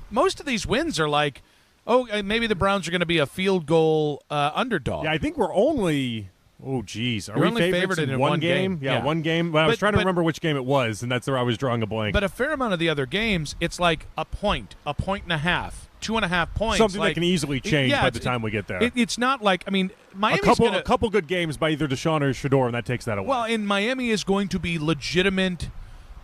most of these wins are like, oh, maybe the Browns are going to be a field goal underdog. Yeah, I think we're only. Oh, geez. Are You're we only favorites favored in one game? Yeah, one game. But I was trying to remember which game it was, and that's where I was drawing a blank. But a fair amount of the other games, it's like a point and a half, 2.5 points. Something that can easily change by the time we get there. It's not like, I mean, Miami's a couple good games by either Deshaun or Shedeur, and that takes that away. Well, and Miami is going to be legitimate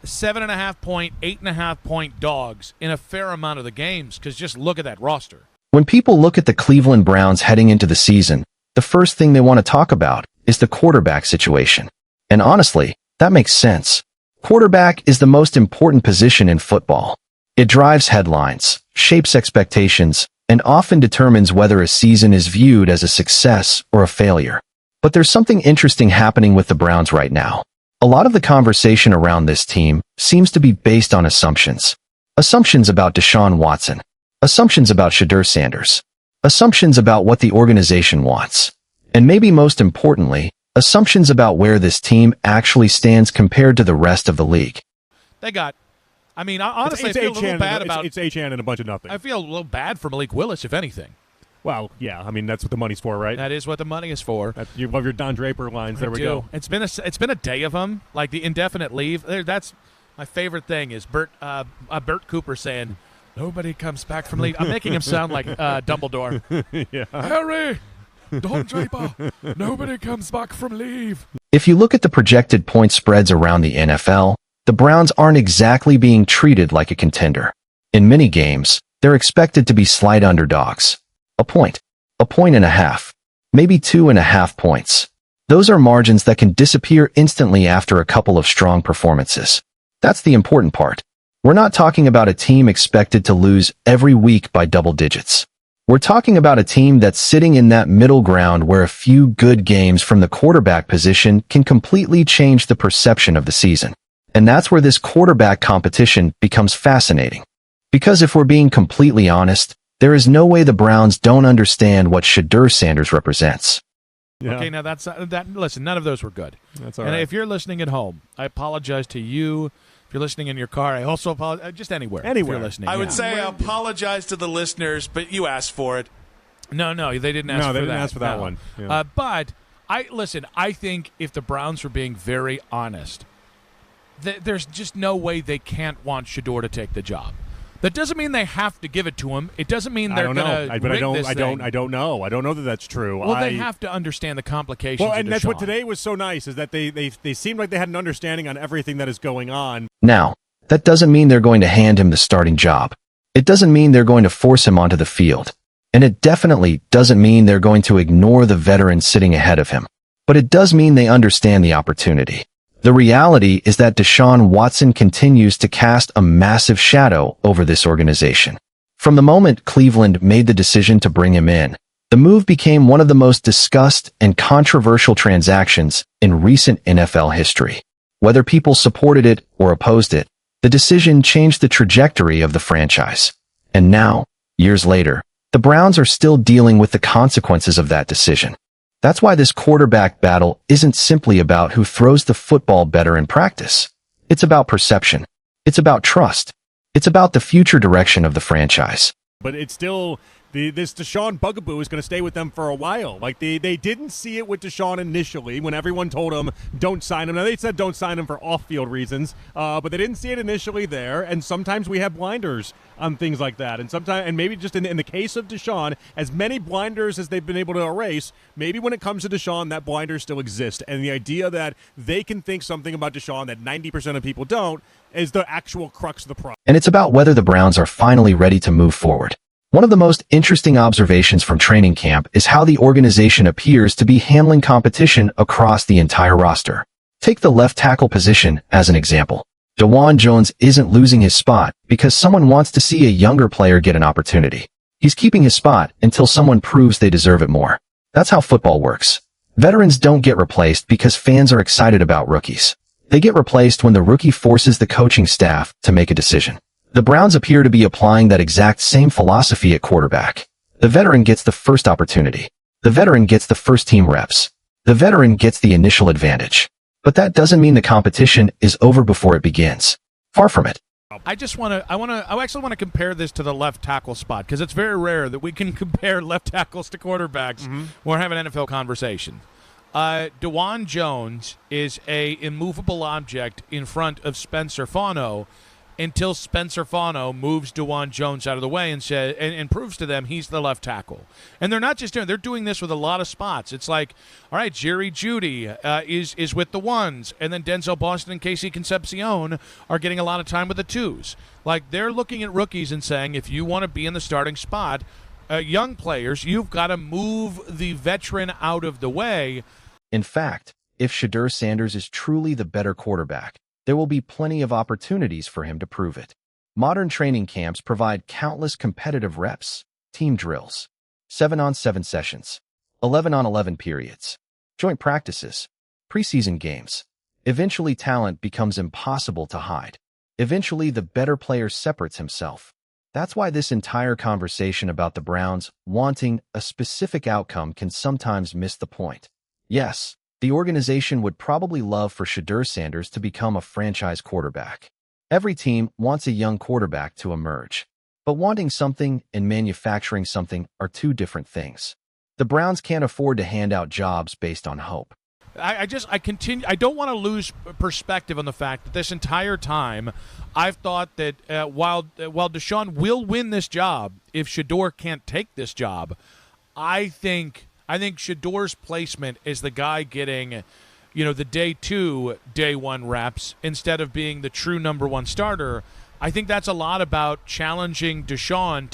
7.5 point, 8.5 point dogs in a fair amount of the games, because just look at that roster. When people look at the Cleveland Browns heading into the season, the first thing they want to talk about is the quarterback situation. And honestly, that makes sense. Quarterback is the most important position in football. It drives headlines, shapes expectations, and often determines whether a season is viewed as a success or a failure. But there's something interesting happening with the Browns right now. A lot of the conversation around this team seems to be based on assumptions. Assumptions about Deshaun Watson. Assumptions about Shedeur Sanders. Assumptions about what the organization wants. And maybe most importantly, assumptions about where this team actually stands compared to the rest of the league. Honestly, I feel a little bad about... It's H-N and a bunch of nothing. I feel a little bad for Malik Willis, if anything. Well, yeah, I mean, that's what the money's for, right? That is what the money is for. You love your Don Draper lines. There we go. It's been a day of them, like the indefinite leave. That's my favorite thing is Bert Cooper saying, nobody comes back from leave. I'm making him sound like Dumbledore. Yeah. Harry! Don Draper, nobody comes back from leave. If you look at the projected point spreads around the NFL, the Browns aren't exactly being treated like a contender. In many games, they're expected to be slight underdogs. A point and a half, maybe 2.5 points. Those are margins that can disappear instantly after a couple of strong performances. That's the important part. We're not talking about a team expected to lose every week by double digits. We're talking about a team that's sitting in that middle ground where a few good games from the quarterback position can completely change the perception of the season. And that's where this quarterback competition becomes fascinating. Because if we're being completely honest, there is no way the Browns don't understand what Shedeur Sanders represents. Yeah. Okay, now listen, none of those were good. That's all right. And if you're listening at home, I apologize to you. If you're listening in your car, I also apologize. Just anywhere. If you're listening. I would say I apologize to the listeners, but you asked for it. No, they didn't ask for that. No, they didn't ask for that one. Yeah. But I think if the Browns were being very honest, there's just no way they can't want Shedeur to take the job. That doesn't mean they have to give it to him. It doesn't mean they're going to rig this thing. I don't know. I don't know that that's true. Well, they have to understand the complications. Well, and of that's Deshaun. what today was so nice is that they seemed like they had an understanding on everything that is going on. Now, that doesn't mean they're going to hand him the starting job. It doesn't mean they're going to force him onto the field. And it definitely doesn't mean they're going to ignore the veteran sitting ahead of him. But it does mean they understand the opportunity. The reality is that Deshaun Watson continues to cast a massive shadow over this organization. From the moment Cleveland made the decision to bring him in, the move became one of the most discussed and controversial transactions in recent NFL history. Whether people supported it or opposed it, the decision changed the trajectory of the franchise. And now, years later, the Browns are still dealing with the consequences of that decision. That's why this quarterback battle isn't simply about who throws the football better in practice. It's about perception. It's about trust. It's about the future direction of the franchise. But it's still, this Deshaun bugaboo is going to stay with them for a while. Like, they didn't see it with Deshaun initially when everyone told him, don't sign him. Now, they said don't sign him for off-field reasons, but they didn't see it initially there, and sometimes we have blinders on things like that. And maybe just in the case of Deshaun, as many blinders as they've been able to erase, maybe when it comes to Deshaun, that blinder still exists. And the idea that they can think something about Deshaun that 90% of people don't is the actual crux of the problem. And it's about whether the Browns are finally ready to move forward. One of the most interesting observations from training camp is how the organization appears to be handling competition across the entire roster. Take the left tackle position as an example. Dawand Jones isn't losing his spot because someone wants to see a younger player get an opportunity. He's keeping his spot until someone proves they deserve it more. That's how football works. Veterans don't get replaced because fans are excited about rookies. They get replaced when the rookie forces the coaching staff to make a decision. The Browns appear to be applying that exact same philosophy at quarterback. The veteran gets the first opportunity. The veteran gets the first team reps. The veteran gets the initial advantage. But that doesn't mean the competition is over before it begins. Far from it. I actually want to compare this to the left tackle spot because it's very rare that we can compare left tackles to quarterbacks when we're having an NFL conversation. DeJuan Jones is a immovable object in front of Spencer Fano until Spencer Fano moves DeJuan Jones out of the way and proves to them he's the left tackle. And they're not just doing they're doing this with a lot of spots. It's like, all right, Jerry Jeudy is with the ones, and then Denzel Boston and Casey Concepcion are getting a lot of time with the twos. Like, they're looking at rookies and saying, if you want to be in the starting spot, young players, you've got to move the veteran out of the way. In fact, if Shedeur Sanders is truly the better quarterback, there will be plenty of opportunities for him to prove it. Modern training camps provide countless competitive reps, team drills, 7-on-7 sessions, 11-on-11 periods, joint practices, preseason games. Eventually, talent becomes impossible to hide. Eventually, the better player separates himself. That's why this entire conversation about the Browns wanting a specific outcome can sometimes miss the point. Yes, the organization would probably love for Shedeur Sanders to become a franchise quarterback. Every team wants a young quarterback to emerge. But wanting something and manufacturing something are two different things. The Browns can't afford to hand out jobs based on hope. I don't want to lose perspective on the fact that this entire time I've thought that while Deshaun will win this job, if Shedeur can't take this job, I think Shedeur's placement is the guy getting, the day 2, day 1 reps instead of being the true number 1 starter. I think that's a lot about challenging Deshaun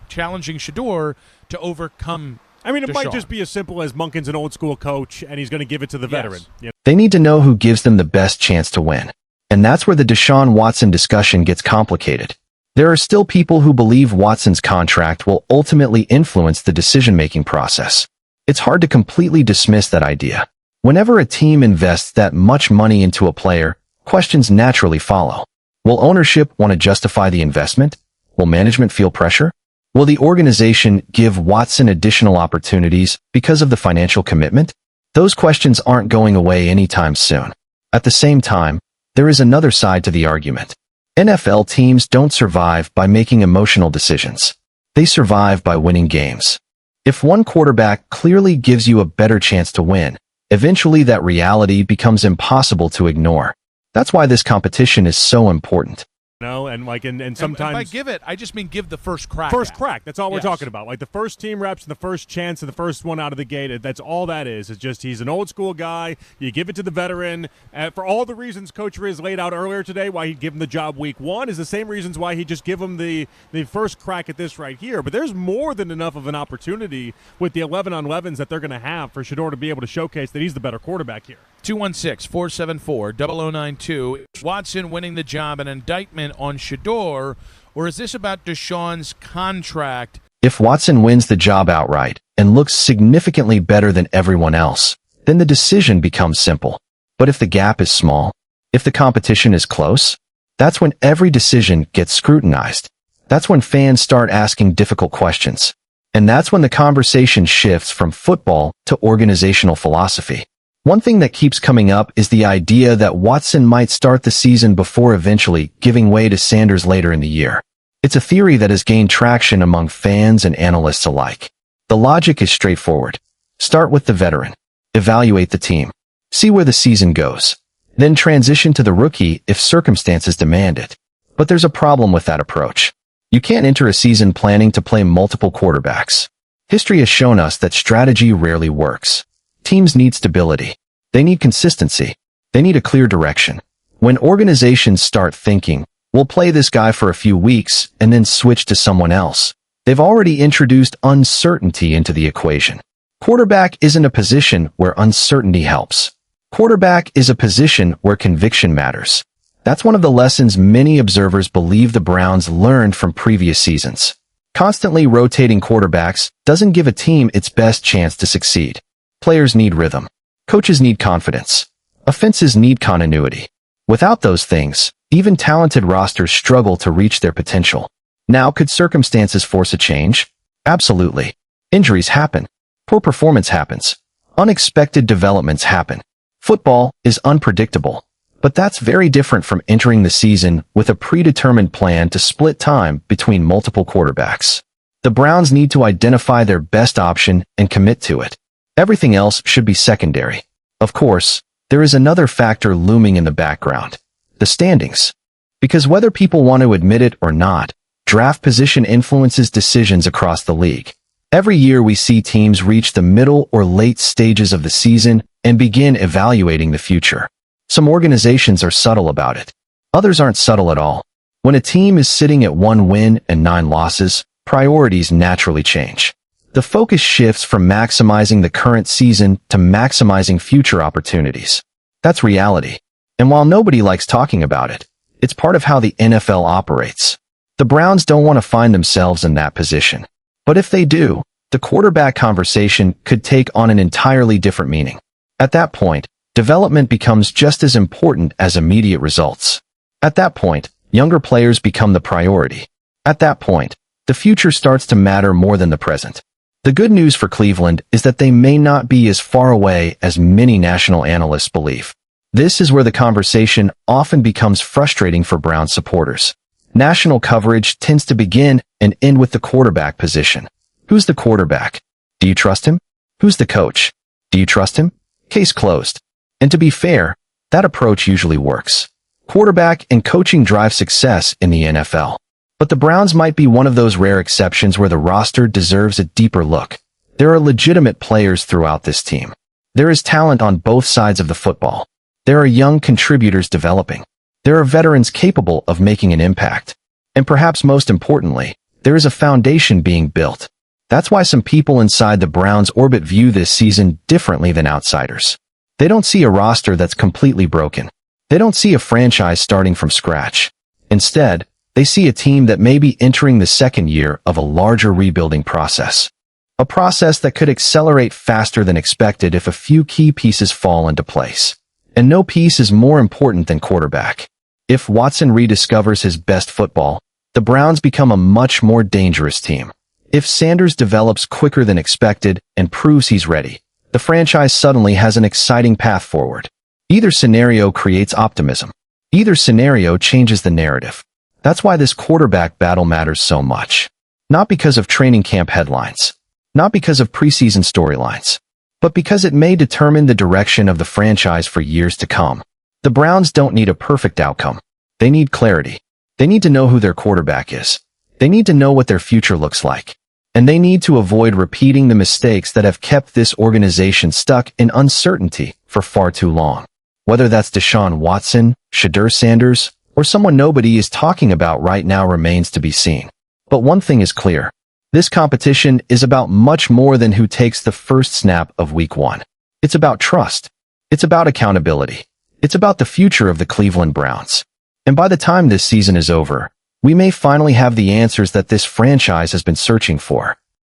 challenging Shedeur to overcome. I mean, it Deshaun. might just be as simple as Monken's an old school coach, and he's going to give it to the veteran. Yes. They need to know who gives them the best chance to win. And that's where the Deshaun Watson discussion gets complicated. There are still people who believe Watson's contract will ultimately influence the decision-making process. It's hard to completely dismiss that idea. Whenever a team invests that much money into a player, questions naturally follow. Will ownership want to justify the investment? Will management feel pressure? Will the organization give Watson additional opportunities because of the financial commitment? Those questions aren't going away anytime soon. At the same time, there is another side to the argument. NFL teams don't survive by making emotional decisions. They survive by winning games. If one quarterback clearly gives you a better chance to win, eventually that reality becomes impossible to ignore. That's why this competition is so important. And sometimes by give it, I just mean give the first crack. First crack. That's all we're talking about. Like the first team reps and the first chance and the first one out of the gate. That's all that is. It's just he's an old school guy. You give it to the veteran. For all the reasons Coach Riz laid out earlier today, why he'd give him the job week 1 is the same reasons why he'd just give him the first crack at this right here. But there's more than enough of an opportunity with the 11-on-11s that they're going to have for Shedeur to be able to showcase that he's the better quarterback here. 216-474-0092. Watson winning the job, an indictment on Shedeur, or is this about Deshaun's contract? If Watson wins the job outright and looks significantly better than everyone else, then the decision becomes simple. But if the gap is small, if the competition is close, that's when every decision gets scrutinized. That's when fans start asking difficult questions. And that's when the conversation shifts from football to organizational philosophy. One thing that keeps coming up is the idea that Watson might start the season before eventually giving way to Sanders later in the year. It's a theory that has gained traction among fans and analysts alike. The logic is straightforward. Start with the veteran. Evaluate the team. See where the season goes. Then transition to the rookie if circumstances demand it. But there's a problem with that approach. You can't enter a season planning to play multiple quarterbacks. History has shown us that strategy rarely works. Teams need stability. They need consistency. They need a clear direction. When organizations start thinking, we'll play this guy for a few weeks and then switch to someone else, they've already introduced uncertainty into the equation. Quarterback isn't a position where uncertainty helps. Quarterback is a position where conviction matters. That's one of the lessons many observers believe the Browns learned from previous seasons. Constantly rotating quarterbacks doesn't give a team its best chance to succeed. Players need rhythm. Coaches need confidence. Offenses need continuity. Without those things, even talented rosters struggle to reach their potential. Now, could circumstances force a change? Absolutely. Injuries happen. Poor performance happens. Unexpected developments happen. Football is unpredictable. But that's very different from entering the season with a predetermined plan to split time between multiple quarterbacks. The Browns need to identify their best option and commit to it. Everything else should be secondary. Of course, there is another factor looming in the background: the standings. Because whether people want to admit it or not, draft position influences decisions across the league. Every year we see teams reach the middle or late stages of the season and begin evaluating the future. Some organizations are subtle about it. Others aren't subtle at all. When a team is sitting at 1 win and 9 losses, priorities naturally change. The focus shifts from maximizing the current season to maximizing future opportunities. That's reality. And while nobody likes talking about it, it's part of how the NFL operates. The Browns don't want to find themselves in that position. But if they do, the quarterback conversation could take on an entirely different meaning. At that point, development becomes just as important as immediate results. At that point, younger players become the priority. At that point, the future starts to matter more than the present. The good news for Cleveland is that they may not be as far away as many national analysts believe. This is where the conversation often becomes frustrating for Browns supporters. National coverage tends to begin and end with the quarterback position. Who's the quarterback? Do you trust him? Who's the coach? Do you trust him? Case closed. And to be fair, that approach usually works. Quarterback and coaching drive success in the NFL. But the Browns might be one of those rare exceptions where the roster deserves a deeper look. There are legitimate players throughout this team. There is talent on both sides of the football. There are young contributors developing. There are veterans capable of making an impact. And perhaps most importantly, there is a foundation being built. That's why some people inside the Browns' orbit view this season differently than outsiders. They don't see a roster that's completely broken. They don't see a franchise starting from scratch. Instead, they see a team that may be entering the second year of a larger rebuilding process. A process that could accelerate faster than expected if a few key pieces fall into place. And no piece is more important than quarterback. If Watson rediscovers his best football, the Browns become a much more dangerous team. If Sanders develops quicker than expected and proves he's ready, the franchise suddenly has an exciting path forward. Either scenario creates optimism. Either scenario changes the narrative. That's why this quarterback battle matters so much. Not because of training camp headlines. Not because of preseason storylines. But because it may determine the direction of the franchise for years to come. The Browns don't need a perfect outcome. They need clarity. They need to know who their quarterback is. They need to know what their future looks like. And they need to avoid repeating the mistakes that have kept this organization stuck in uncertainty for far too long. Whether that's Deshaun Watson, Shedeur Sanders, or someone nobody is talking about right now remains to be seen. But one thing is clear. This competition is about much more than who takes the first snap of Week 1. It's about trust. It's about accountability. It's about the future of the Cleveland Browns. And by the time this season is over, we may finally have the answers that this franchise has been searching for.